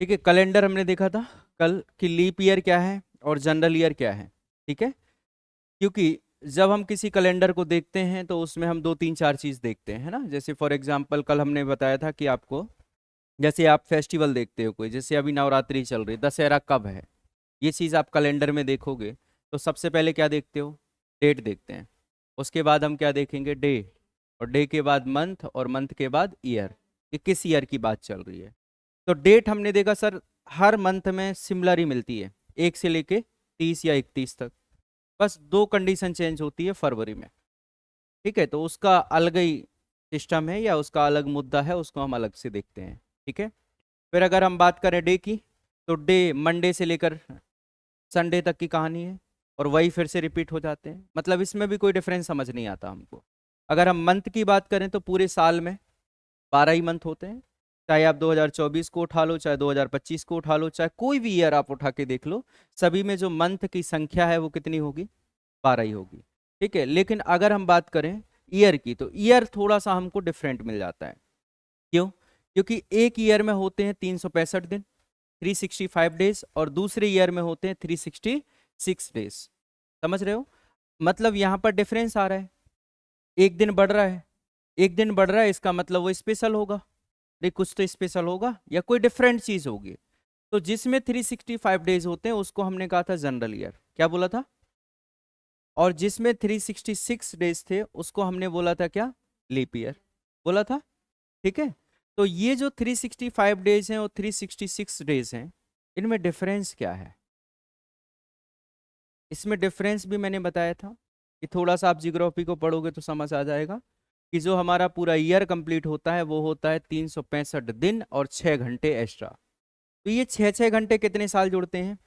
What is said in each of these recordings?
ठीक है, कैलेंडर हमने देखा था कल कि लीप ईयर क्या है और जनरल ईयर क्या है। ठीक है, क्योंकि जब हम किसी कैलेंडर को देखते हैं तो उसमें हम दो तीन चार चीज देखते हैं, है ना। जैसे फॉर एग्जांपल कल हमने बताया था कि आपको, जैसे आप फेस्टिवल देखते हो कोई, जैसे अभी नवरात्रि चल रही, दशहरा कब है, ये चीज आप कैलेंडर में देखोगे तो सबसे पहले क्या देखते हो, डेट देखते हैं। उसके बाद हम क्या देखेंगे, डे, और डे के बाद मंथ, और मंथ के बाद ईयर, कि किस ईयर की बात चल रही है। तो डेट हमने देखा सर, हर मंथ में सिमिलर ही मिलती है, 1 से लेके 30 या 31 तक। बस दो कंडीशन चेंज होती है फरवरी में। ठीक है, तो उसका अलग ही सिस्टम है या उसका अलग मुद्दा है, उसको हम अलग से देखते हैं। ठीक है, फिर अगर हम बात करें डे की, तो डे मंडे से लेकर संडे तक की कहानी है, और वही फिर से रिपीट हो जाते हैं। मतलब इसमें भी कोई डिफरेंस समझ नहीं आता हमको। अगर हम मंथ की बात करें तो पूरे साल में 12 ही मंथ होते हैं। चाहे आप 2024 को उठा लो, चाहे 2025 को उठा लो, चाहे कोई भी ईयर आप उठा के देख लो, सभी में जो मंथ की संख्या है वो कितनी होगी, 12 ही होगी। ठीक है, लेकिन अगर हम बात करें ईयर की, तो ईयर थोड़ा सा हमको डिफरेंट मिल जाता है। क्यों? क्योंकि एक ईयर में होते हैं 365 दिन, 365 डेज, और दूसरे ईयर में होते हैं 366 डेज। समझ रहे हो? मतलब यहाँ पर डिफरेंस आ रहा है, एक दिन बढ़ रहा है, एक दिन बढ़ रहा है, इसका मतलब वो स्पेशल होगा। देख, कुछ तो स्पेशल होगा या कोई डिफरेंट चीज होगी। तो जिसमें 365 डेज होते हैं उसको हमने कहा था जनरल ईयर, क्या बोला था। और जिसमें 366 डेज थे उसको हमने बोला था क्या, लीप ईयर बोला था। ठीक है, तो ये जो 365 डेज हैं और 366 डेज हैं, इनमें डिफरेंस क्या है। इसमें डिफरेंस भी मैंने बताया था कि थोड़ा सा आप जियोग्राफी को पढ़ोगे तो समझ आ जाएगा कि जो हमारा पूरा ईयर कंप्लीट होता है वो होता है 365 दिन और 6 घंटे एक्स्ट्रा। तो ये 6 6 घंटे कितने साल जुड़ते हैं,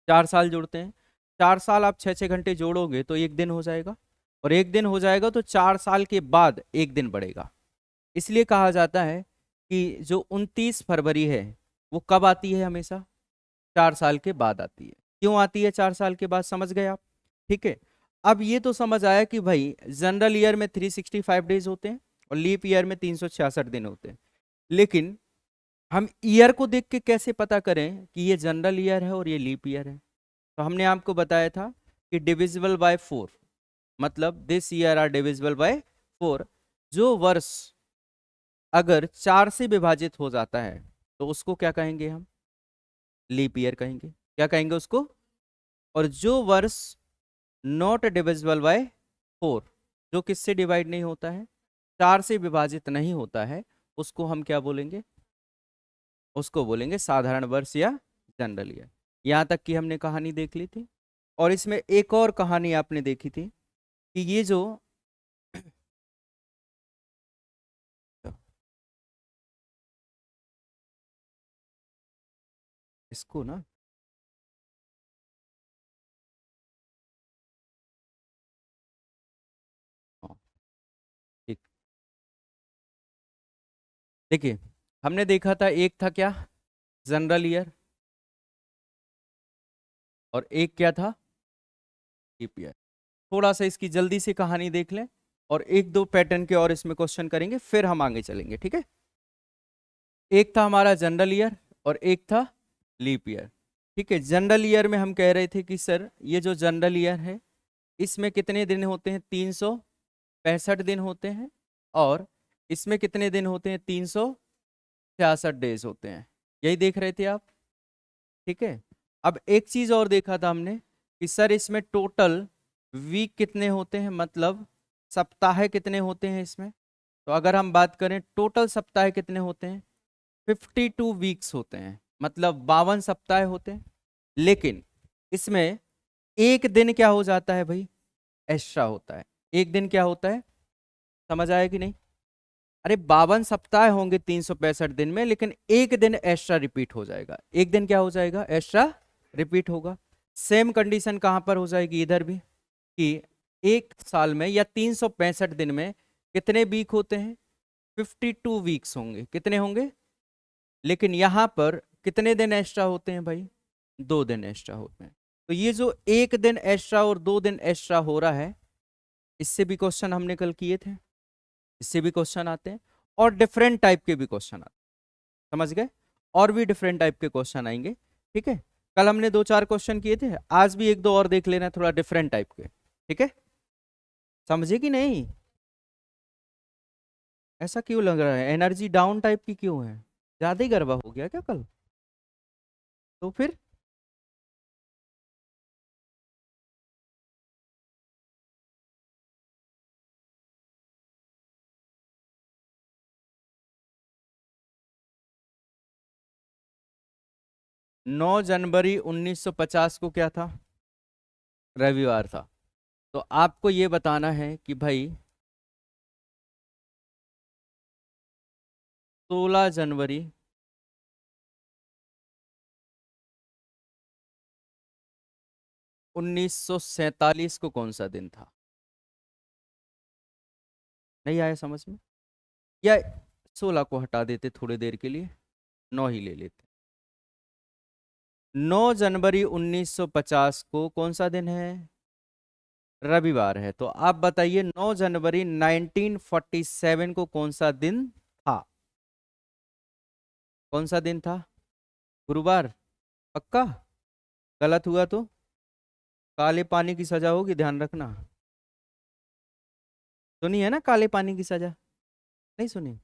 4 साल जुड़ते हैं। 4 साल आप 6 6 घंटे जोड़ोगे तो एक दिन हो जाएगा, और एक दिन हो जाएगा तो 4 साल के बाद एक दिन बढ़ेगा। इसलिए कहा जाता है कि जो 29 फरवरी है वो कब आती है, हमेशा 4 साल के बाद आती है। क्यों आती है 4 साल के बाद, समझ गए आप। ठीक है, अब ये तो समझ आया कि भाई जनरल ईयर में 365 डेज होते हैं और लीप ईयर में 366 दिन होते हैं। लेकिन हम ईयर को देख के कैसे पता करें कि ये जनरल ईयर है और ये लीप ईयर है। तो हमने आपको बताया था कि डिविजिबल बाय 4, मतलब this year are divisible by 4। जो वर्ष अगर 4 से विभाजित हो जाता है तो उसको क्या कहेंगे हम, लीप ईयर कहेंगे। क्या कहेंगे उसको। और जो वर्ष नॉट डिविजिबल बाय 4, जो किससे डिवाइड नहीं होता है, 4 से विभाजित नहीं होता है, उसको हम क्या बोलेंगे, उसको बोलेंगे साधारण वर्ष या जनरल ईयर। यहाँ तक की हमने कहानी देख ली थी। और इसमें एक और कहानी आपने देखी थी कि ये जो इसको ना, हाँ, ठीक, देखिए हमने देखा था एक था क्या, जनरल ईयर, और एक क्या था, लीप ईयर। थोड़ा सा इसकी जल्दी से कहानी देख लें, और एक दो पैटर्न के और इसमें क्वेश्चन करेंगे, फिर हम आगे चलेंगे। ठीक है, एक था हमारा जनरल ईयर और एक था लीप ईयर। ठीक है, जनरल ईयर में हम कह रहे थे कि सर ये जो जनरल ईयर है इसमें कितने दिन होते हैं, 365 दिन होते हैं, और इसमें कितने दिन होते हैं, 366 डेज होते हैं। यही देख रहे थे आप। ठीक है, अब एक चीज और देखा था हमने कि सर इसमें टोटल वीक कितने होते हैं, मतलब सप्ताह कितने होते हैं इसमें। तो अगर हम बात करें टोटल सप्ताह कितने होते हैं, 52 वीक्स होते हैं, मतलब 52 सप्ताह होते हैं। लेकिन इसमें एक दिन क्या हो जाता है भाई, एक्स्ट्रा होता है। एक दिन क्या होता है, समझ आया कि नहीं। अरे 52 सप्ताह होंगे 365 दिन में, लेकिन एक दिन एक्स्ट्रा रिपीट हो जाएगा। एक दिन क्या हो जाएगा, एक्स्ट्रा रिपीट होगा। सेम कंडीशन कहां पर हो जाएगी, इधर भी, कि एक साल में या 365 दिन में कितने वीक होते हैं, 52 वीक्स होंगे। कितने होंगे, लेकिन यहां पर कितने दिन एक्स्ट्रा होते हैं भाई, 2 दिन एक्स्ट्रा होते हैं। तो ये जो एक दिन एक्स्ट्रा और 2 दिन एक्स्ट्रा हो रहा है, इससे भी क्वेश्चन हमने कल किए थे, इससे भी क्वेश्चन आते हैं, और डिफरेंट टाइप के भी क्वेश्चन आते हैं। समझ गए। और भी डिफरेंट टाइप के क्वेश्चन आएंगे, ठीक है। कल हमने 2-4 क्वेश्चन किए थे, आज भी 1-2 और देख लेना, थोड़ा डिफरेंट टाइप के, ठीक है। समझे कि नहीं? ऐसा क्यों लग रहा है, एनर्जी डाउन टाइप की क्यों है? ज्यादा ही गरबा हो गया क्या कल? तो फिर 9 जनवरी 1950 को क्या था? रविवार था। तो आपको ये बताना है कि भाई 16 जनवरी 1947 को कौन सा दिन था? नहीं आया समझ में? या 16 को हटा देते थोड़ी देर के लिए, 9 ही ले लेते। 9 जनवरी 1950 को कौन सा दिन है? रविवार है। तो आप बताइए 9 जनवरी 1947 को कौन सा दिन था? कौन सा दिन था? गुरुवार? पक्का? गलत हुआ तो काले पानी की सजा होगी, ध्यान रखना। सुनी है ना काले पानी की सजा? नहीं सुनी?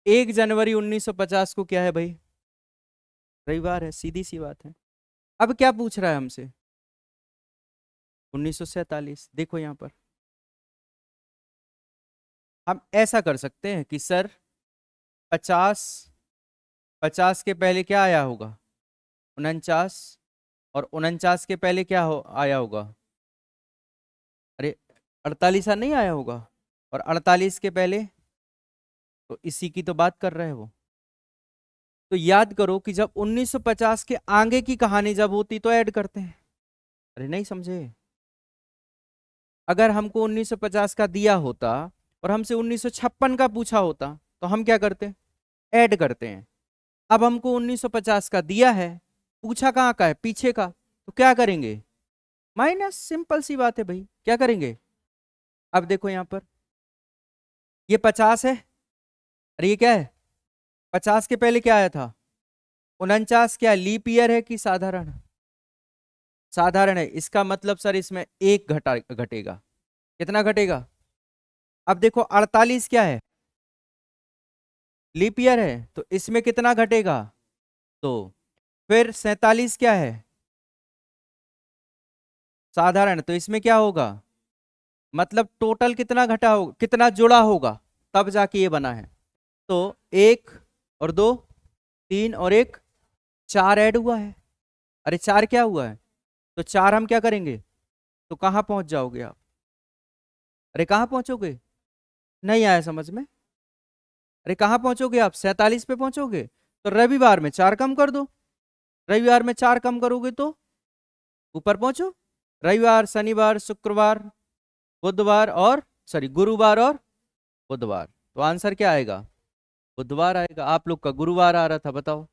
1 जनवरी 1950 को क्या है भाई? रविवार है, सीधी सी बात है। अब क्या पूछ रहा है हमसे? 1947। देखो यहां पर हम ऐसा कर सकते हैं कि सर 50, 50 के पहले क्या आया होगा? 49। और 49 के पहले क्या आया होगा? अरे 48 नहीं आया होगा? और 48 के पहले? तो इसी की तो बात कर रहे हैं वो। तो याद करो कि जब 1950 के आगे की कहानी जब होती तो ऐड करते हैं। अरे नहीं समझे? अगर हमको 1950 का दिया होता और हमसे 1956 का पूछा होता तो हम क्या करते? ऐड करते हैं। अब हमको 1950 का दिया है, पूछा कहाँ का है? पीछे का। तो क्या करेंगे? माइनस। सिंपल सी बात है भाई, क्या करेंगे? अब देखो यहां पर ये 50 है। अरे ये क्या है? 50 के पहले क्या आया था? 49। क्या लीप ईयर है कि साधारण? साधारण है। इसका मतलब सर इसमें एक घटेगा। कितना घटेगा? अब देखो 48 क्या है? लीप ईयर है, तो इसमें कितना घटेगा? तो फिर 47 क्या है? साधारण, तो इसमें क्या होगा? मतलब टोटल कितना घटा होगा, कितना जुड़ा होगा, तब जाके ये बना है। तो 1 और 2, 3 और 1, 4 ऐड हुआ है। अरे 4 क्या हुआ है? तो 4 हम क्या करेंगे? तो कहां पहुंच जाओगे आप? अरे कहां पहुंचोगे? नहीं आया समझ में? अरे कहां पहुंचोगे आप? 47 पे पहुंचोगे। तो रविवार में 4 कम कर दो। रविवार में 4 कम करोगे तो ऊपर पहुंचो। रविवार, शनिवार, शुक्रवार, बुधवार और सॉरी गुरुवार और बुधवार। तो आंसर क्या आएगा? बुधवार आएगा। आप लोग का गुरुवार आ रहा था, बताओ।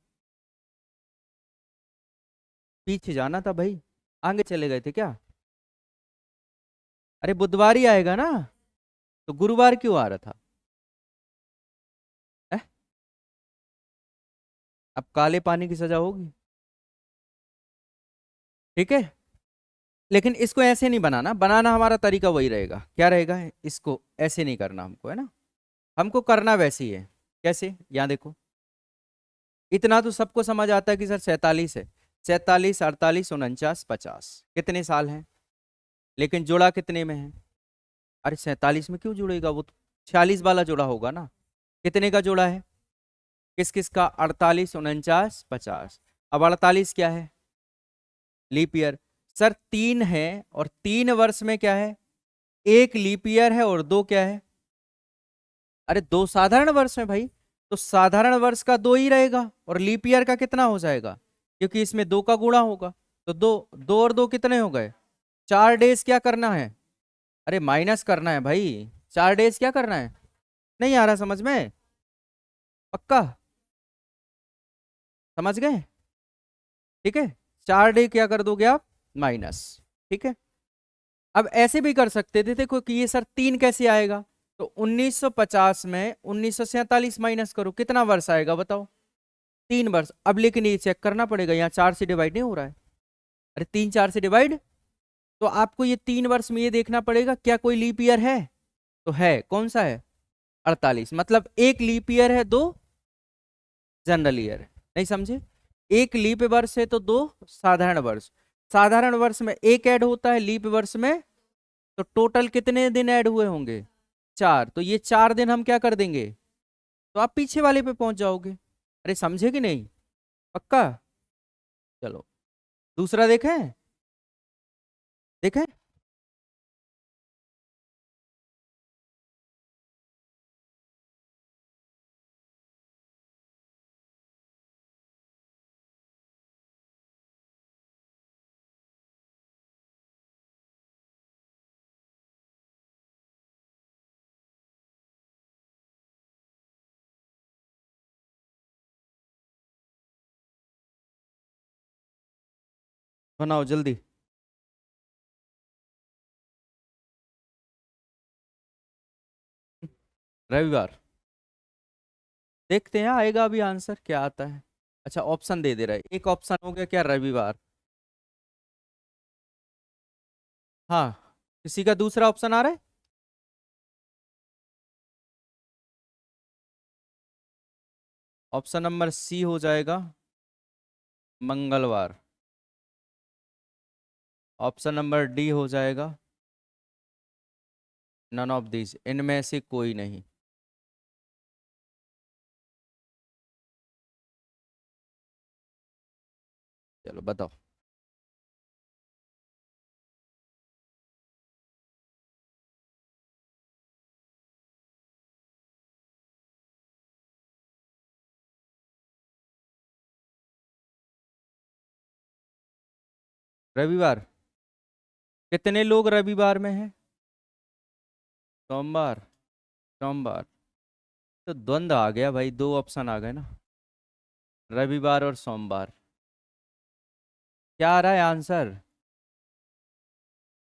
पीछे जाना था भाई, आगे चले गए थे क्या? अरे बुधवार ही आएगा ना, तो गुरुवार क्यों आ रहा था? है? अब काले पानी की सजा होगी, ठीक है। लेकिन इसको ऐसे नहीं बनाना, बनाना हमारा तरीका वही रहेगा। क्या रहेगा? इसको ऐसे नहीं करना हमको, है ना। हमको करना वैसे ही है। कैसे? यहाँ देखो, इतना तो सबको समझ आता है कि सर 47 है। 47, 48, 49, 50 कितने साल हैं? लेकिन जुड़ा कितने में है? अरे 47 में क्यों जुड़ेगा? वो तो 46 वाला जुड़ा होगा ना। कितने का जुड़ा है? किस किस का? 48, 49, 50। अब 48 क्या है? Leap year. सर 3 है, और 3 वर्ष में क्या है? 1 लीप ईयर है और 2 क्या है? अरे 2 साधारण वर्ष में भाई। तो साधारण वर्ष का 2 ही रहेगा, और लीप ईयर का कितना हो जाएगा? क्योंकि इसमें 2 का गुणा होगा। तो 2, 2 और 2 कितने हो गए? 4 डेज क्या करना है? अरे माइनस करना है भाई। 4 डेज क्या करना है? नहीं आ रहा समझ में? पक्का? समझ गए? ठीक है। 4 डे क्या कर दोगे आप? माइनस। ठीक है। अब ऐसे भी कर सकते थे, देखो कि ये सर 3 कैसे आएगा? तो 1950 में 1947 माइनस करो, कितना वर्ष आएगा बताओ? 3 वर्ष। अब लेकिन ये चेक करना पड़ेगा, यहाँ 4 से डिवाइड नहीं हो रहा है। अरे 3 4 से डिवाइड, तो आपको ये 3 वर्ष में ये देखना पड़ेगा क्या कोई लीप ईयर है। तो है, कौन सा है? 48। मतलब एक लीप ईयर है, 2 जनरल ईयर है। नहीं समझे? एक लीप वर्ष है तो 2 साधारण वर्ष। साधारण वर्ष में एक ऐड होता है, लीप वर्ष में तो टोटल कितने दिन ऐड हुए होंगे? 4। तो ये 4 दिन हम क्या कर देंगे, तो आप पीछे वाले पे पहुंच जाओगे। अरे समझे कि नहीं? पक्का? चलो दूसरा देखें। देखें। बनाओ जल्दी। रविवार। देखते हैं आएगा अभी आंसर क्या आता है। अच्छा ऑप्शन दे दे रहा है, एक ऑप्शन हो गया क्या, रविवार। हाँ, किसी का दूसरा ऑप्शन आ रहा है? ऑप्शन नंबर सी हो जाएगा मंगलवार। ऑप्शन नंबर डी हो जाएगा नन ऑफ दीज, इनमें से कोई नहीं। चलो बताओ। रविवार। कितने लोग रविवार में हैं? सोमवार। सोमवार। तो द्वंद्व आ गया भाई, 2 ऑप्शन आ गए ना, रविवार और सोमवार। क्या आ रहा है आंसर?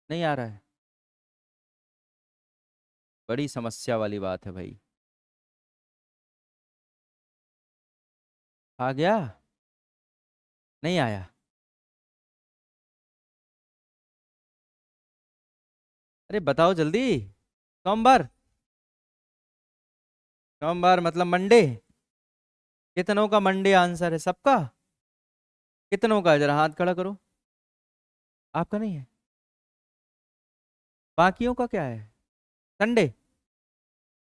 नहीं आ रहा है। बड़ी समस्या वाली बात है भाई। आ गया? नहीं आया? अरे बताओ जल्दी। सोमवार। सोमवार मतलब मंडे। कितनों का मंडे आंसर है, सबका? कितनों का है? जरा हाथ खड़ा करो। आपका नहीं है? बाकियों का क्या है? संडे।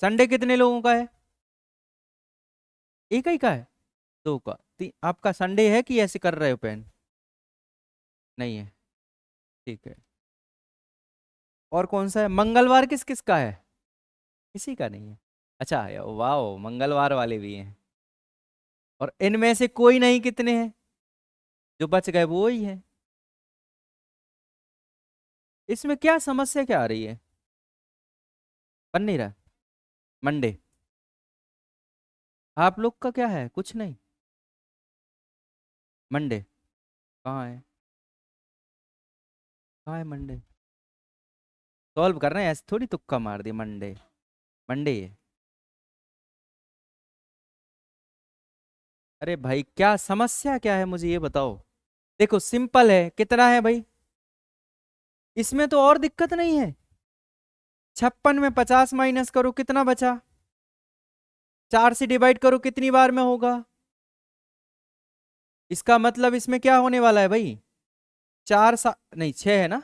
संडे कितने लोगों का है? एक ही का है? 2 का? आपका संडे है कि ऐसे कर रहे हो पेन? नहीं है। ठीक है। और कौन सा है? मंगलवार किस किस का है? किसी का नहीं है। अच्छा वाह, मंगलवार वाले भी हैं। और इनमें से कोई नहीं, कितने हैं जो बच गए, वो ही है। इसमें क्या समस्या क्या आ रही है? बन नहीं रहा? मंडे। आप लोग का क्या है? कुछ नहीं। मंडे कहाँ है? कहाँ है मंडे? सॉल्व कर रहे हैं, ऐसे थोड़ी तुक्का मार दिया। मंडे। मंडे है। अरे भाई क्या समस्या क्या है, मुझे ये बताओ। देखो सिंपल है, कितना है भाई? इसमें तो और दिक्कत नहीं है। 56 में 50 माइनस करो, कितना बचा? 4 से डिवाइड करो, कितनी बार में होगा? इसका मतलब इसमें क्या होने वाला है भाई? नहीं 6 है ना,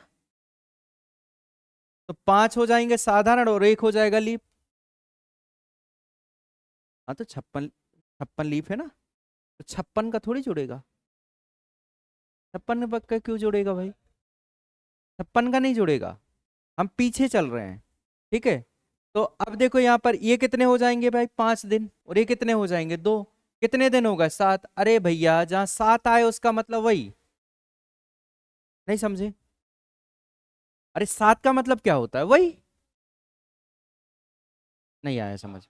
तो 5 हो जाएंगे साधारण और 1 हो जाएगा लीप। हाँ तो 56, 56 लीप है ना, तो 56 का थोड़ी जुड़ेगा। 56 में पक्का क्यों जुड़ेगा भाई? 56 का नहीं जुड़ेगा। हम पीछे चल रहे हैं। ठीक है। तो अब देखो यहाँ पर ये कितने हो जाएंगे भाई, 5 दिन, और ये कितने हो जाएंगे, 2। कितने दिन होगा? 7। अरे भैया जहाँ 7 आए उसका मतलब वही। नहीं समझे? अरे 7 का मतलब क्या होता है, वही। नहीं आया समझ?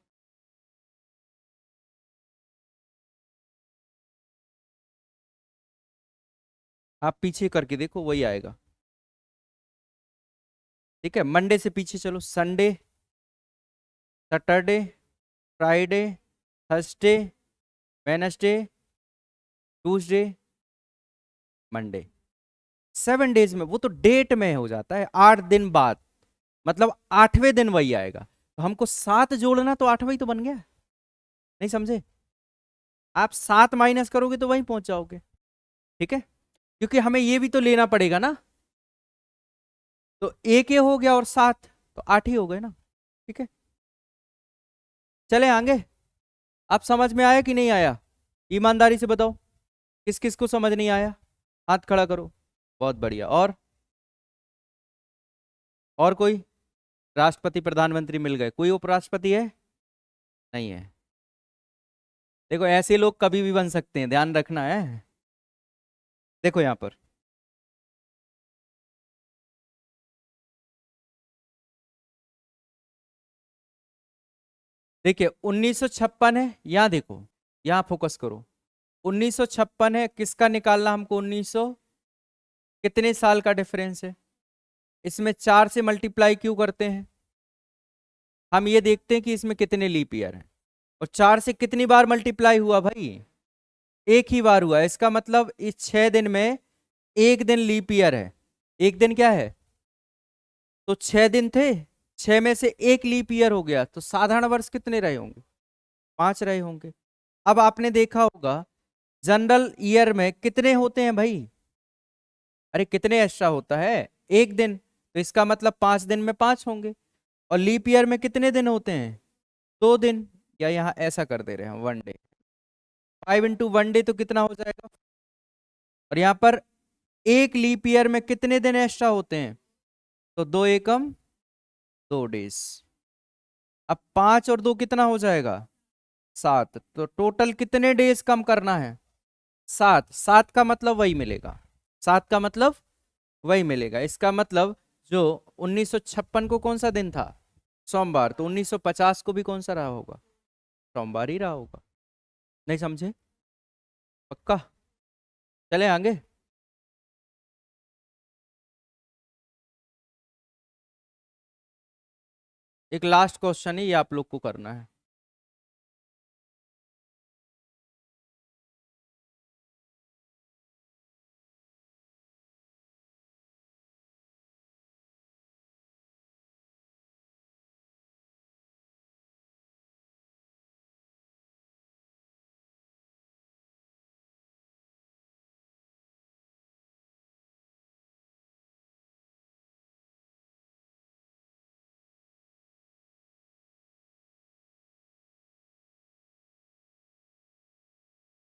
आप पीछे करके देखो, वही आएगा। ठीक है, मंडे से पीछे चलो, Sunday. Saturday, Friday, Thursday, Wednesday, Tuesday, Monday. 7 days में, वो तो डेट में हो जाता है 8 दिन बाद, मतलब 8वें दिन वही आएगा। तो हमको 7 जोड़ना, तो 8वां ही तो बन गया। नहीं समझे? आप 7 माइनस करोगे तो वहीं पहुंच जाओगे। ठीक है, क्योंकि हमें ये भी तो लेना पड़ेगा ना। तो एक ये हो गया और 7, तो 8 ही हो गए ना। ठीक है, चले आगे। आप समझ में आया कि नहीं आया? ईमानदारी से बताओ, किस किस को समझ नहीं आया? हाथ खड़ा करो। बहुत बढ़िया। और कोई? राष्ट्रपति प्रधानमंत्री मिल गए, कोई उपराष्ट्रपति है? नहीं है। देखो, ऐसे लोग कभी भी बन सकते हैं, ध्यान रखना है। देखो यहां पर, देखिए 1956 है, यहां देखो, यहां फोकस करो। 1956 है, किसका निकालना हमको? 1900, कितने साल का डिफरेंस है? इसमें 4 से मल्टीप्लाई क्यों करते हैं? हम ये देखते हैं कि इसमें कितने लीप ईयर हैं। और 4 से कितनी बार मल्टीप्लाई हुआ भाई? एक ही बार हुआ। इसका मतलब इस 6 दिन में एक दिन लीप ईयर है। एक दिन क्या है? तो 6 दिन थे, 6 में से एक लीप ईयर हो गया, तो साधारण वर्ष कितने रहे होंगे? 5 रहे होंगे। अब आपने देखा होगा, जनरल ईयर में कितने होते हैं भाई? अरे कितने एक्स्ट्रा होता है? एक दिन। तो इसका मतलब 5 दिन में 5 होंगे। और लीप ईयर में कितने दिन होते हैं? 2 दिन। या यहाँ ऐसा कर दे रहे हैं 1 डे, 5 × 1 डे तो कितना हो जाएगा? और यहाँ पर एक लीप ईयर में कितने दिन एक्स्ट्रा होते हैं? तो 2 एकम 2 डेज। अब 5 और 2 कितना हो जाएगा? 7। तो टोटल कितने डेज कम करना है? 7। 7 का मतलब वही मिलेगा। 7 का मतलब वही मिलेगा। इसका मतलब जो 1956 को कौन सा दिन था? सोमवार। तो 1950 को भी कौन सा रहा होगा? सोमवार ही रहा होगा। नहीं समझे? पक्का? चले आगे। एक लास्ट क्वेश्चन है, ये आप लोग को करना है।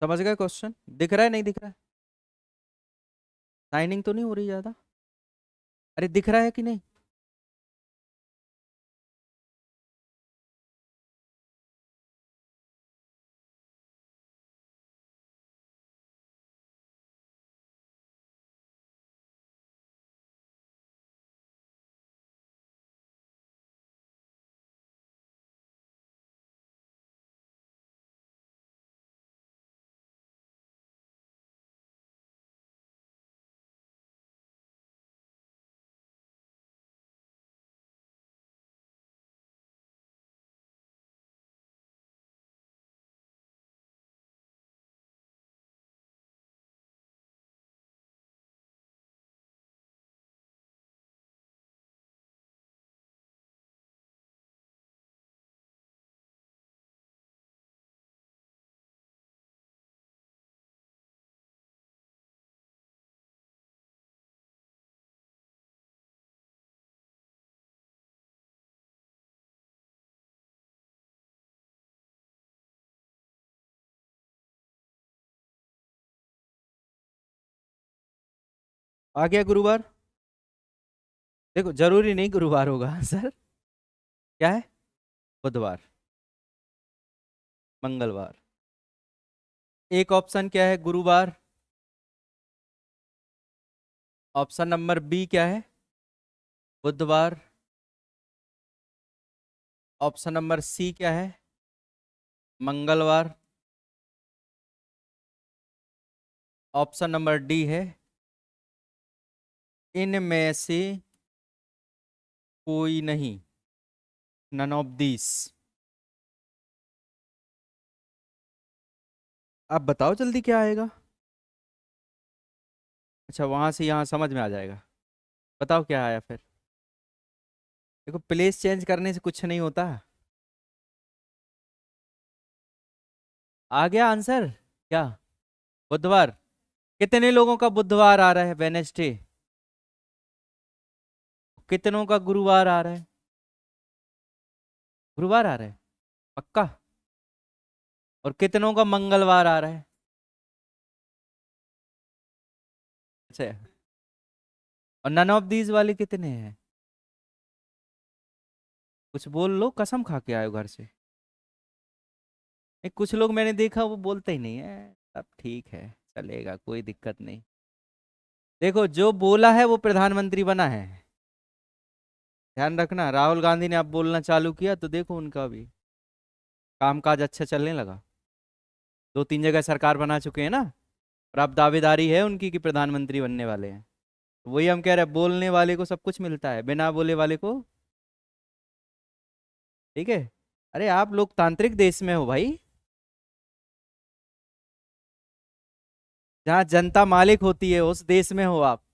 समझ गए क्वेश्चन? दिख रहा है नहीं दिख रहा है? साइनिंग तो नहीं हो रही ज्यादा? अरे दिख रहा है कि नहीं? आ गया गुरुवार? देखो जरूरी नहीं गुरुवार होगा आंसर। क्या है? बुधवार, मंगलवार। एक ऑप्शन क्या है? गुरुवार। ऑप्शन नंबर बी क्या है? बुधवार। ऑप्शन नंबर सी क्या है? मंगलवार। ऑप्शन नंबर डी है इनमें से कोई नहीं, नन ऑफ दिस। आप बताओ जल्दी क्या आएगा। अच्छा, वहां से यहाँ समझ में आ जाएगा। बताओ क्या आया फिर। देखो, प्लेस चेंज करने से कुछ नहीं होता। आ गया आंसर क्या? बुधवार। कितने लोगों का बुधवार आ रहा है, वेनेसडे? कितनों का गुरुवार आ रहा है? गुरुवार आ रहा है पक्का? और कितनों का मंगलवार आ रहा है? अच्छा। और नन ऑफ दीज वाले कितने हैं? कुछ बोल लो, कसम खा के आयो घर से। नहीं, कुछ लोग मैंने देखा वो बोलते ही नहीं है। सब ठीक है, चलेगा, कोई दिक्कत नहीं। देखो, जो बोला है वो प्रधानमंत्री बना है। ध्यान रखना, राहुल गांधी ने अब बोलना चालू किया तो देखो उनका भी कामकाज अच्छा चलने लगा। 2-3 जगह सरकार बना चुके हैं ना। और अब दावेदारी है उनकी कि प्रधानमंत्री बनने वाले हैं। तो वही हम कह रहे हैं, बोलने वाले को सब कुछ मिलता है, बिना बोले वाले को। ठीक है। अरे आप लोकतांत्रिक देश में हो भाई, जहाँ जनता मालिक होती है, उस देश में हो आप।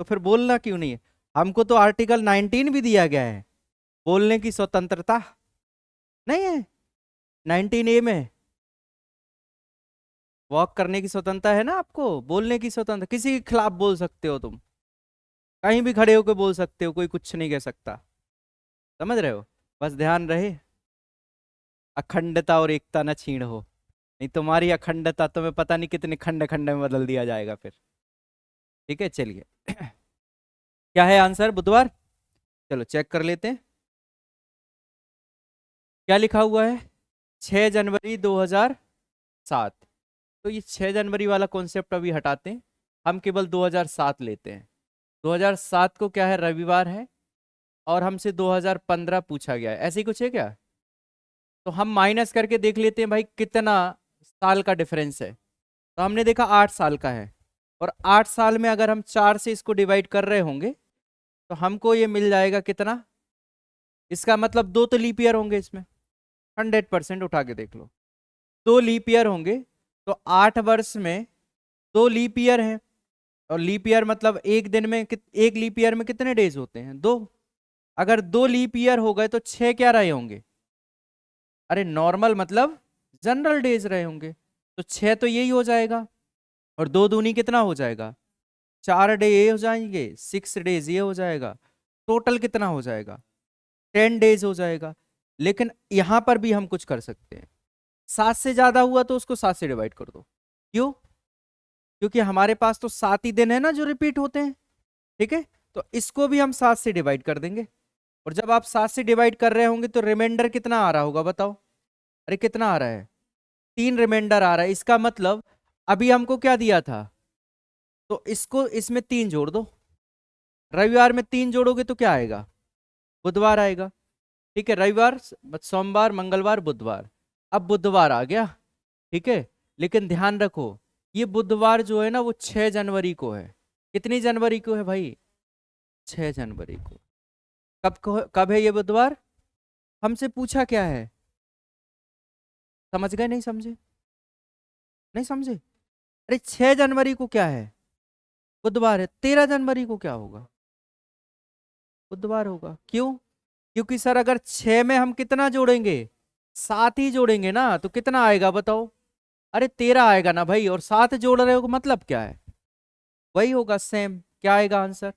तो फिर बोलना क्यों नहीं है? हमको तो आर्टिकल 19 भी दिया गया है, बोलने की स्वतंत्रता। नहीं है? 19A में वॉक करने की स्वतंत्रता है ना आपको, बोलने की स्वतंत्रता, किसी के खिलाफ बोल सकते हो तुम, कहीं भी खड़े होकर बोल सकते हो, कोई कुछ नहीं कह सकता। समझ रहे हो? बस ध्यान रहे, अखंडता और एकता न छीन हो, नहीं तुम्हारी अखंडता तुम्हें पता नहीं कितने खंड खंड में बदल दिया जाएगा फिर। ठीक है, चलिए। क्या है आंसर, बुधवार? चलो चेक कर लेते हैं। क्या लिखा हुआ है? 6 जनवरी 2007। तो ये 6 जनवरी वाला कॉन्सेप्ट अभी हटाते हैं, हम केवल 2007 लेते हैं। 2007 को क्या है, रविवार है। और हमसे 2015 पूछा गया है, ऐसे ही कुछ है क्या? तो हम माइनस करके देख लेते हैं भाई कितना साल का डिफरेंस है। तो हमने देखा 8 साल का है। और 8 साल में अगर हम 4 से इसको डिवाइड कर रहे होंगे तो हमको ये मिल जाएगा कितना। इसका मतलब दो तो लीप ईयर होंगे इसमें, 100% उठा के देख लो। 2 लीप ईयर होंगे। तो 8 वर्ष में 2 लीप ईयर हैं। और लीप ईयर मतलब एक दिन में एक लीप ईयर में कितने डेज होते हैं, 2। अगर 2 लीप ईयर हो गए तो 6 क्या रहे होंगे? अरे नॉर्मल मतलब जनरल डेज रहे होंगे। तो 6 तो यही हो जाएगा। और 2 दूनी कितना हो जाएगा? 4 डे ये हो जाएंगे, 6 डेज ये हो जाएगा। टोटल कितना हो जाएगा? 10 डेज हो जाएगा। लेकिन यहां पर भी हम कुछ कर सकते हैं। 7 से ज्यादा हुआ तो उसको 7 से डिवाइड कर दो। क्यों? क्योंकि हमारे पास तो 7 ही दिन है ना जो रिपीट होते हैं। ठीक है। तो इसको भी हम 7 से डिवाइड कर देंगे। और जब आप 7 से डिवाइड कर रहे होंगे तो रिमाइंडर कितना आ रहा होगा बताओ? अरे कितना आ रहा है? 3 रिमाइंडर आ रहा है। इसका मतलब अभी हमको क्या दिया था, तो इसको इसमें 3 जोड़ दो। रविवार में 3 जोड़ोगे तो क्या आएगा? बुधवार आएगा। ठीक है, रविवार, सोमवार, मंगलवार, बुधवार। अब बुधवार आ गया। ठीक है। लेकिन ध्यान रखो, ये बुधवार जो है ना वो 6 जनवरी को है। कितनी जनवरी को है भाई? 6 जनवरी को। कब है ये बुधवार? हमसे पूछा क्या है? समझ गए, नहीं समझे? नहीं समझे? अरे 6 जनवरी को क्या है? बुधवार है। 13 जनवरी को क्या होगा? बुधवार होगा। क्यों? क्योंकि सर अगर 6 में हम कितना जोड़ेंगे, 7 ही जोड़ेंगे ना, तो कितना आएगा बताओ? अरे 13 आएगा ना भाई, और 7 जोड़ रहे हो मतलब क्या है? वही होगा सेम। क्या आएगा आंसर?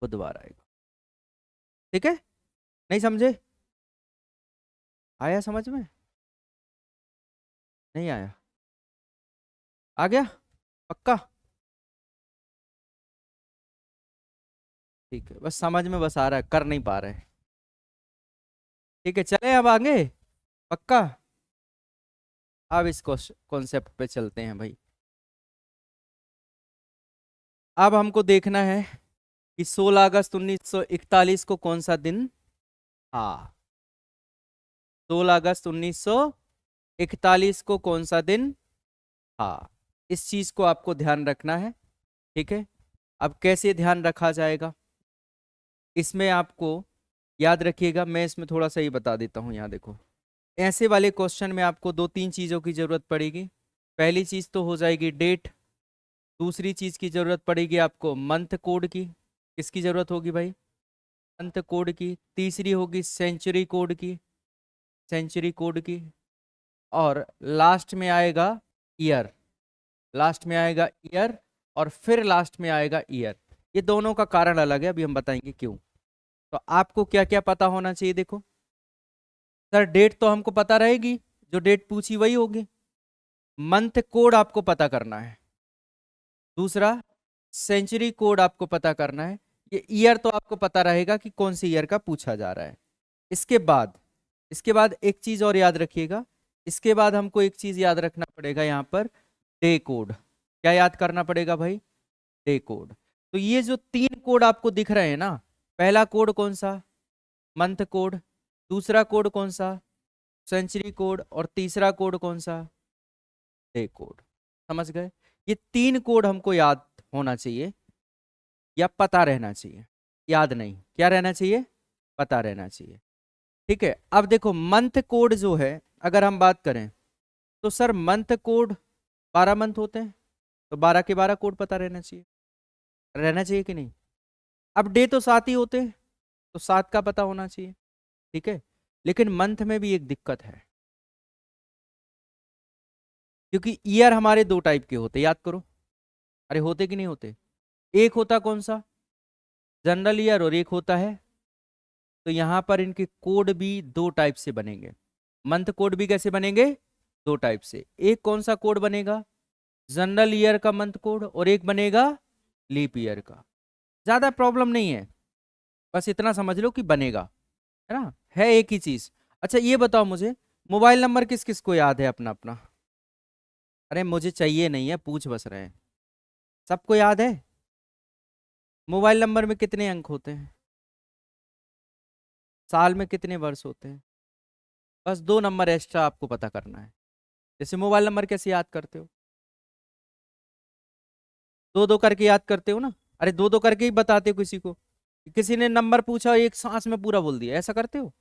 बुधवार आएगा। ठीक है। नहीं समझे? आया समझ में? नहीं आया? आ गया पक्का? ठीक है, बस समझ में बस आ रहा है, कर नहीं पा रहे। ठीक है, चले अब आगे। पक्का? अब इस कॉन्सेप्ट पे चलते हैं भाई। अब हमको देखना है कि 16 अगस्त 1941 को कौन सा दिन था। 16 अगस्त 1941 को कौन सा दिन था, इस चीज को आपको ध्यान रखना है। ठीक है। अब कैसे ध्यान रखा जाएगा, इसमें आपको याद रखिएगा, मैं इसमें थोड़ा सा ही बता देता हूँ। यहाँ देखो, ऐसे वाले क्वेश्चन में आपको 2-3 चीजों की जरूरत पड़ेगी। पहली चीज तो हो जाएगी डेट, दूसरी चीज की जरूरत पड़ेगी आपको मंथ कोड की। किसकी जरूरत होगी भाई? मंथ कोड की। तीसरी होगी सेंचुरी कोड की, सेंचुरी कोड की। और लास्ट में आएगा ईयर, लास्ट में आएगा ईयर, और फिर लास्ट में आएगा ईयर। ये दोनों का कारण अलग है, अभी हम बताएंगे क्यों। तो आपको क्या क्या पता होना चाहिए? देखो सर, डेट तो हमको पता रहेगी, जो डेट पूछी वही होगी। मंथ कोड आपको पता करना है। दूसरा, सेंचुरी कोड आपको पता करना है। ये ईयर तो आपको पता रहेगा कि कौन सी ईयर का पूछा जा रहा है। इसके बाद, इसके बाद एक चीज और याद रखिएगा। इसके बाद हमको एक चीज याद रखना पड़ेगा यहाँ पर, डे कोड। क्या याद करना पड़ेगा भाई? Day code. तो ये जो तीन कोड आपको दिख रहे हैं ना, पहला कोड कौन सा? Month code. दूसरा कोड कौन सा? Century code. और तीसरा कोड कौन सा? Day code. समझ गए? ये तीन कोड हमको याद होना चाहिए या पता रहना चाहिए। याद नहीं, क्या रहना चाहिए? पता रहना चाहिए। ठीक है, अब देखो मंथ कोड जो है, अगर हम बात करें तो सर मंथ कोड 12 मंथ होते हैं, तो 12 के 12 कोड पता रहना चाहिए। रहना चाहिए कि नहीं? अब डे तो 7 ही होते हैं, तो 7 का पता होना चाहिए। ठीक है, लेकिन मंथ में भी एक दिक्कत है, क्योंकि ईयर हमारे दो टाइप के होते, याद करो। अरे होते कि नहीं होते? एक होता कौन सा? जनरल ईयर, और एक होता है, तो यहां पर इनके कोड भी दो टाइप से बनेंगे। मंथ कोड भी कैसे बनेंगे? दो टाइप से। एक कौन सा कोड बनेगा? जनरल ईयर का मंथ कोड, और एक बनेगा लीप ईयर का। ज्यादा प्रॉब्लम नहीं है, बस इतना समझ लो कि बनेगा, है ना, है एक ही चीज। अच्छा ये बताओ मुझे, मोबाइल नंबर किस किस को याद है अपना अपना? अरे मुझे चाहिए नहीं है, पूछ बस रहे हैं। सबको याद है? मोबाइल नंबर में कितने अंक होते हैं? साल में कितने वर्ष होते हैं? बस दो नंबर एक्स्ट्रा आपको पता करना है। जैसे मोबाइल नंबर कैसे याद करते हो? दो दो करके याद करते हो ना। अरे दो दो करके ही बताते हो किसी को। किसी ने नंबर पूछा, एक सांस में पूरा बोल दिया, ऐसा करते हो?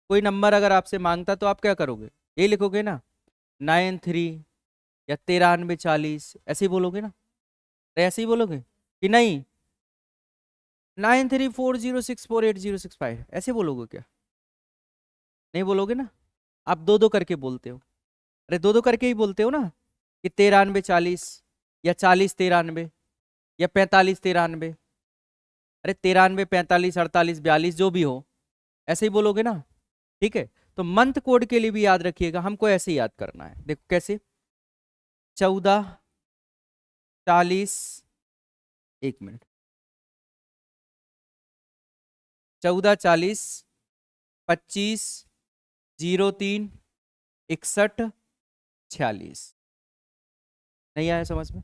कोई नंबर अगर आपसे मांगता तो आप क्या करोगे? यही लिखोगे ना, 93 या 9340, ऐसे ही बोलोगे ना? अरे ऐसे ही बोलोगे कि नहीं, 9340648065, ऐसे बोलोगे क्या? नहीं बोलोगे ना। आप दो दो करके बोलते हो। अरे दो दो करके ही बोलते हो ना, कि 9340, या 4093, या 4593। अरे 93 45 48 42, जो भी हो, ऐसे ही बोलोगे ना। ठीक है, तो मंथ कोड के लिए भी याद रखिएगा, हमको ऐसे ही याद करना है। देखो कैसे, 14 40, एक मिनट, 14 40 25 03 61 46। नहीं आया समझ में?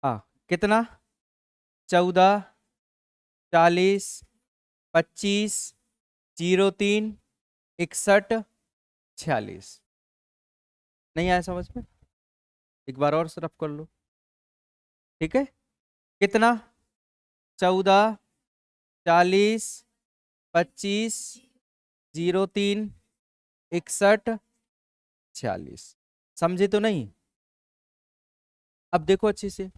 हाँ, कितना? 14 40 25 03 61 46। नहीं आया समझ में? एक बार और सरफ कर लो। ठीक है, कितना? 14 40 25 03 61 46। समझे तो नहीं? अब देखो अच्छे से,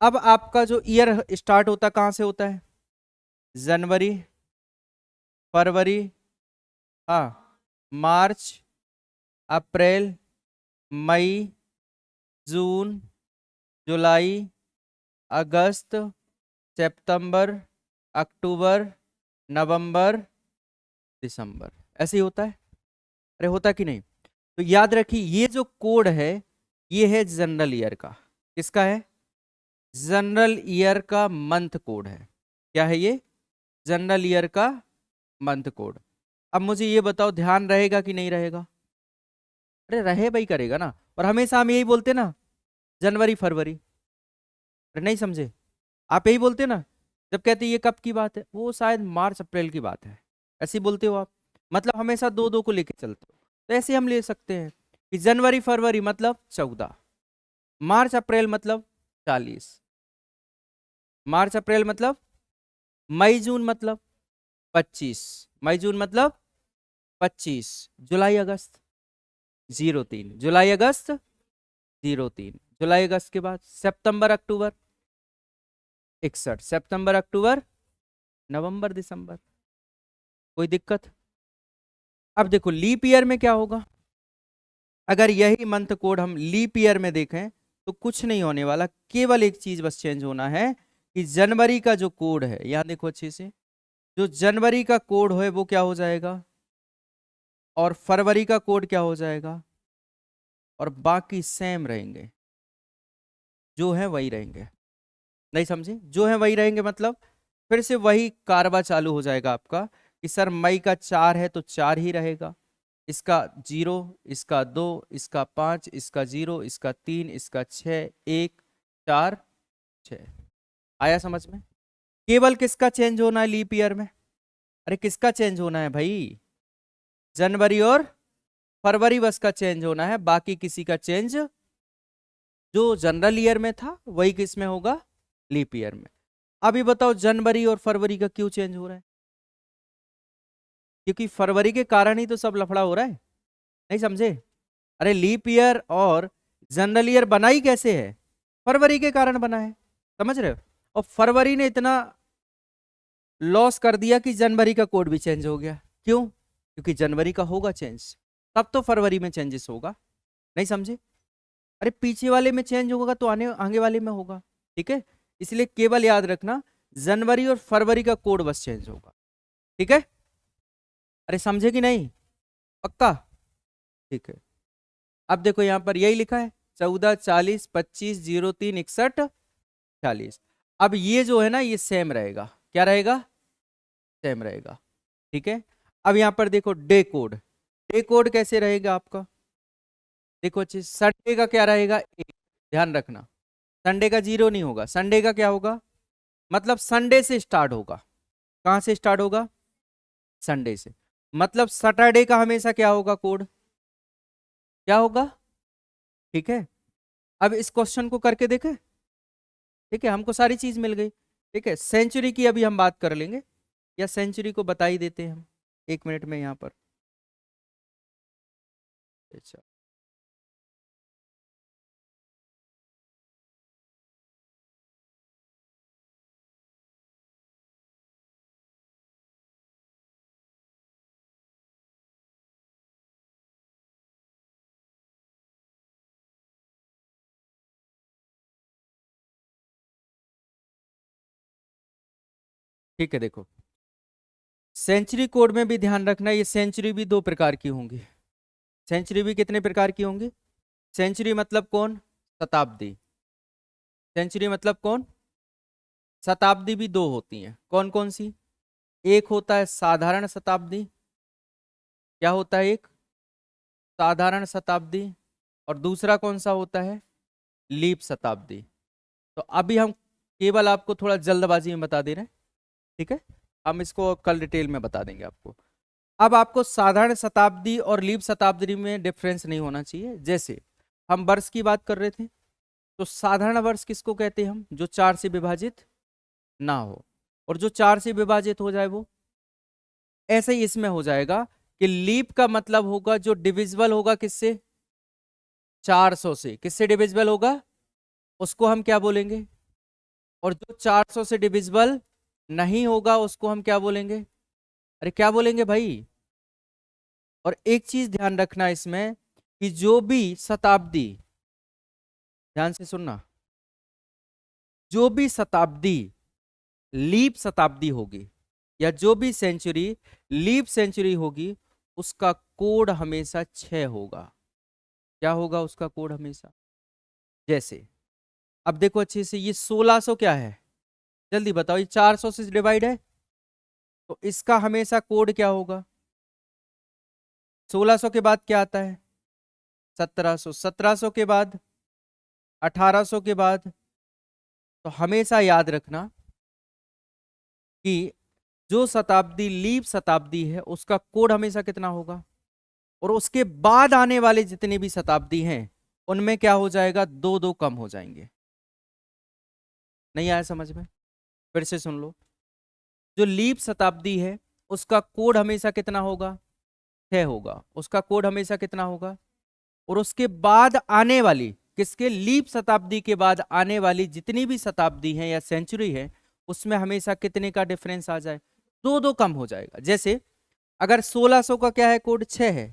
अब आपका जो ईयर स्टार्ट होता कहाँ से होता है? जनवरी, फरवरी, हाँ, मार्च, अप्रैल, मई, जून, जुलाई, अगस्त, सितंबर, अक्टूबर, नवंबर, दिसंबर। ऐसे ही होता है। अरे होता कि नहीं? तो याद रखिए, ये जो कोड है, ये है जनरल ईयर का। किसका है? जनरल ईयर का मंथ कोड है। क्या है ये? जनरल ईयर का मंथ कोड। अब मुझे ये बताओ, ध्यान रहेगा कि नहीं रहेगा? अरे रहे भाई, करेगा ना। और हमेशा हम यही बोलते ना, जनवरी फरवरी। अरे नहीं समझे? आप यही बोलते ना, जब कहते ये कब की बात है, वो शायद मार्च अप्रैल की बात है, ऐसे ही बोलते हो आप। मतलब हमेशा दो दो को लेके चलते हो। तो ऐसे हम ले सकते हैं कि जनवरी फरवरी मतलब 14, मार्च अप्रैल मतलब 40, मार्च अप्रैल मतलब, मई जून मतलब 25, मई जून मतलब 25, जुलाई अगस्त 03, जुलाई अगस्त 03, जुलाई अगस्त के बाद सितंबर अक्टूबर 61, सितंबर अक्टूबर नवंबर दिसंबर। कोई दिक्कत? अब देखो लीप ईयर में क्या होगा, अगर यही मंथ कोड हम लीप ईयर में देखें तो कुछ नहीं होने वाला, केवल एक चीज बस चेंज होना है कि जनवरी का जो कोड है, यहां देखो अच्छे से, जो जनवरी का कोड है वो क्या हो जाएगा और फरवरी का कोड क्या हो जाएगा, और बाकी सेम रहेंगे, जो है वही रहेंगे। नहीं समझे? जो है वही रहेंगे मतलब फिर से वही कारवा चालू हो जाएगा आपका कि सर मई का 4 है तो 4 ही रहेगा, इसका 0, इसका 2, इसका 5, इसका 0, इसका 3, इसका 6, 1, 4, 6। आया समझ में? केवल किसका चेंज होना है लीप ईयर में? अरे किसका चेंज होना है भाई? जनवरी और फरवरी बस का चेंज होना है, बाकी किसी का चेंज, जो जनरल ईयर में था वही किस में होगा, लीप ईयर में। अभी बताओ जनवरी और फरवरी का क्यों चेंज हो रहा है? क्योंकि फरवरी के कारण ही तो सब लफड़ा हो रहा है। नहीं समझे? अरे लीप ईयर और जनरल ईयर बना ही कैसे है? फरवरी के कारण बना है, समझ रहे हो? और फरवरी ने इतना लॉस कर दिया कि जनवरी का कोड भी चेंज हो गया। क्यों? क्योंकि जनवरी का होगा चेंज, तब तो फरवरी में चेंजेस होगा। नहीं समझे? अरे पीछे वाले में चेंज होगा तो आने आगे वाले में होगा, ठीक है? इसलिए केवल याद रखना जनवरी और फरवरी का कोड बस चेंज होगा, ठीक है? अरे समझे कि नहीं? पक्का? ठीक है। अब देखो यहां पर यही लिखा है 14, 40, 25, 03, 61, 40। अब ये जो है ना ये सेम रहेगा, क्या रहेगा? सेम रहेगा, ठीक है? अब यहां पर देखो डे कोड, डे कोड कैसे रहेगा आपका? देखो अच्छे, संडे का क्या रहेगा? 1, ध्यान रखना, संडे का 0 नहीं होगा, संडे का क्या होगा, मतलब संडे से स्टार्ट होगा। कहां से स्टार्ट होगा? संडे से। मतलब सैटरडे का हमेशा क्या होगा कोड, क्या होगा? ठीक है। अब इस क्वेश्चन को करके देखें, ठीक है, हमको सारी चीज मिल गई। ठीक है, सेंचुरी की अभी हम बात कर लेंगे, या सेंचुरी को बता ही देते हैं हम 1 मिनट में यहाँ पर। अच्छा, ठीक है, देखो सेंचुरी कोड में भी ध्यान रखना, ये सेंचुरी भी 2 प्रकार की होंगी। सेंचुरी भी कितने प्रकार की होंगी? सेंचुरी मतलब कौन? शताब्दी। सेंचुरी मतलब कौन? शताब्दी भी 2 होती हैं। कौन कौन सी? एक होता है साधारण शताब्दी, क्या होता है एक? साधारण शताब्दी। और दूसरा कौन सा होता है? लीप शताब्दी। तो अभी हम केवल आपको थोड़ा जल्दबाजी में बता दे रहे हैं, ठीक है? हम इसको कल डिटेल में बता देंगे आपको। अब आपको साधारण शताब्दी और लीप शताब्दी में डिफरेंस नहीं होना चाहिए। जैसे हम वर्ष की बात कर रहे थे, तो साधारण वर्ष किसको कहते हैं हम? जो 4 से विभाजित ना हो, और जो 4 से विभाजित हो जाए वो। ऐसे ही इसमें हो जाएगा कि लीप का मतलब होगा जो डिविजिबल होगा किससे? 400 से। किससे डिविजिबल होगा? उसको हम क्या बोलेंगे? और जो 400 से डिविजिबल नहीं होगा उसको हम क्या बोलेंगे? अरे क्या बोलेंगे भाई? और एक चीज ध्यान रखना इसमें कि जो भी शताब्दी, ध्यान से सुनना, जो भी शताब्दी लीप शताब्दी होगी, या जो भी सेंचुरी लीप सेंचुरी होगी, उसका कोड हमेशा 6 होगा। क्या होगा उसका कोड हमेशा? जैसे अब देखो अच्छे से, ये 1600 क्या है? जल्दी बताओ, ये 400 से डिवाइड है, तो इसका हमेशा कोड क्या होगा? 1600 के बाद क्या आता है? 1700, 1700 के बाद 1800 के बाद। तो हमेशा याद रखना कि जो शताब्दी लीप शताब्दी है उसका कोड हमेशा कितना होगा, और उसके बाद आने वाले जितने भी शताब्दी हैं उनमें क्या हो जाएगा? 2-2 कम हो जाएंगे। नहीं आया समझ में? फिर से सुन लो, जो लीप शताब्दी है उसका कोड हमेशा कितना होगा? 6 होगा। उसका कोड हमेशा कितना होगा? और उसके बाद आने वाली, किसके, लीप शताब्दी के बाद आने वाली जितनी भी शताब्दी है या सेंचुरी है, उसमें हमेशा कितने का डिफरेंस आ जाए, दो दो कम हो जाएगा। जैसे अगर 1600 का क्या है, कोड 6 है,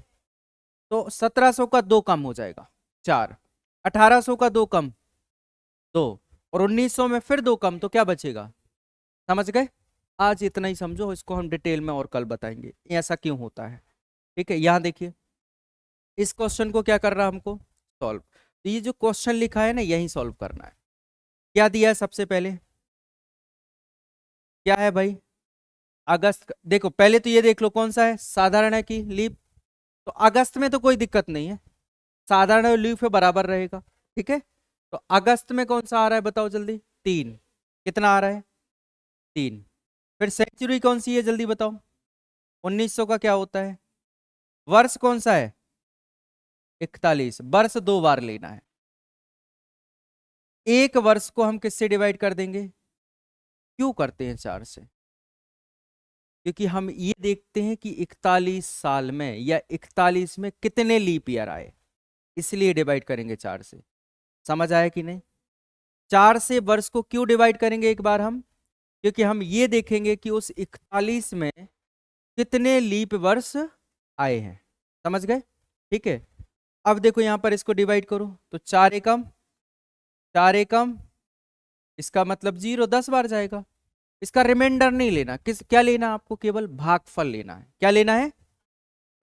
तो 1700 का 2 कम हो जाएगा, 4। 1800 का 2 कम, 2। और 1900 में फिर 2 कम, तो क्या बचेगा, समझ गए। आज इतना ही समझो, इसको हम डिटेल में और कल बताएंगे ऐसा क्यों होता है। ठीक है, यहां देखिए, इस क्वेश्चन को क्या कर रहा है हमको, सॉल्व। तो ये जो क्वेश्चन लिखा है ना, यही सॉल्व करना है। क्या दिया है सबसे पहले, क्या है भाई, अगस्त देखो पहले तो ये देख लो कौन सा है, साधारण है कि लीप। तो अगस्त में तो कोई दिक्कत नहीं है, साधारण और लीप है बराबर रहेगा। ठीक है, तो अगस्त में कौन सा आ रहा है बताओ जल्दी, 3। कितना आ रहा है, 3। फिर सेंचुरी कौन सी है जल्दी बताओ, 1900 का क्या होता है, वर्ष कौन सा है, 41। वर्ष 2 बार लेना है, एक वर्ष को हम किससे डिवाइड कर देंगे, क्यों करते हैं 4 से, क्योंकि हम ये देखते हैं कि 41 साल में या 41 में कितने लीप ईयर आए, इसलिए डिवाइड करेंगे 4 से। समझ आया कि नहीं, 4 से वर्ष को क्यों डिवाइड करेंगे एक बार हम, क्योंकि हम ये देखेंगे कि उस 41 में कितने लीप वर्ष आए हैं। समझ गए, ठीक है। अब देखो यहां पर इसको डिवाइड करो, तो 4 एकम 4 एकम, इसका मतलब 0, 10 बार जाएगा। इसका रिमाइंडर नहीं लेना, किस क्या लेना आपको, केवल भागफल लेना है। क्या लेना है,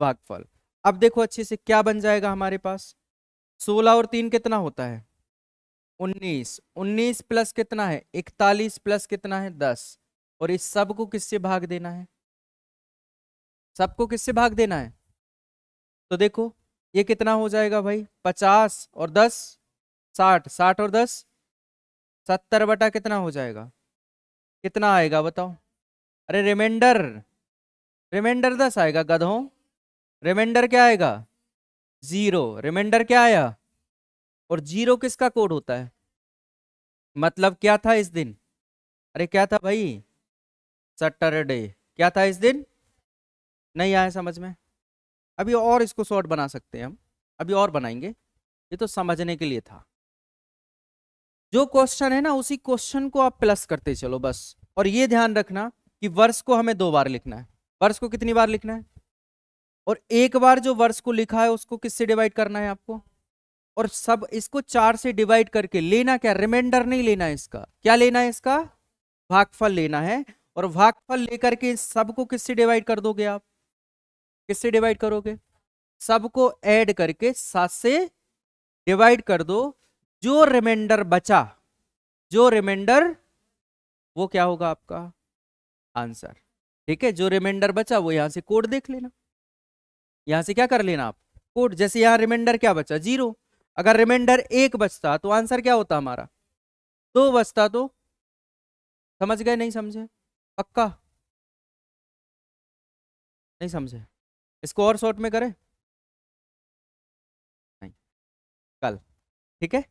भागफल। अब देखो अच्छे से क्या बन जाएगा हमारे पास, 16 और 3 कितना होता है, 19। 19 प्लस कितना है, 41 प्लस कितना है, 10। और इस सब को किससे भाग देना है, सबको किससे भाग देना है, तो देखो ये कितना हो जाएगा भाई, 50 और 10 60, 60 और 10 70 बटा कितना हो जाएगा, कितना आएगा बताओ, अरे रिमाइंडर, रिमाइंडर 10 आएगा गधों, रिमाइंडर क्या आएगा, 0। रिमाइंडर क्या आया, और 0 किसका कोड होता है, मतलब क्या था इस दिन, अरे क्या था भाई, सैटरडे। क्या था इस दिन, नहीं आया समझ में। अभी और इसको शॉर्ट बना सकते हैं हम, अभी और बनाएंगे, ये तो समझने के लिए था। जो क्वेश्चन है ना, उसी क्वेश्चन को आप प्लस करते चलो बस। और ये ध्यान रखना कि वर्ष को हमें 2 बार लिखना है, वर्ष को कितनी बार लिखना है, और एक बार जो वर्ष को लिखा है उसको किससे डिवाइड करना है आपको, और सब इसको 4 से डिवाइड करके लेना क्या, रिमाइंडर नहीं लेना है इसका, क्या लेना है इसका, भागफल लेना है। और भागफल लेकर के सबको किससे डिवाइड कर दोगे आप, किससे डिवाइड करोगे, सबको ऐड करके 7 से डिवाइड कर दो, जो रिमाइंडर बचा, जो रिमाइंडर, वो क्या होगा आपका आंसर। ठीक है, जो रिमाइंडर बचा वो यहां से कोड देख लेना, यहां से क्या कर लेना आप, कोड। जैसे यहां रिमाइंडर क्या बचा, 0। अगर रिमाइंडर 1 बचता तो आंसर क्या होता हमारा, 2 बचता तो, समझ गए नहीं समझे, पक्का नहीं समझे, इसको और शॉर्ट में करें, नहीं, कल, ठीक है।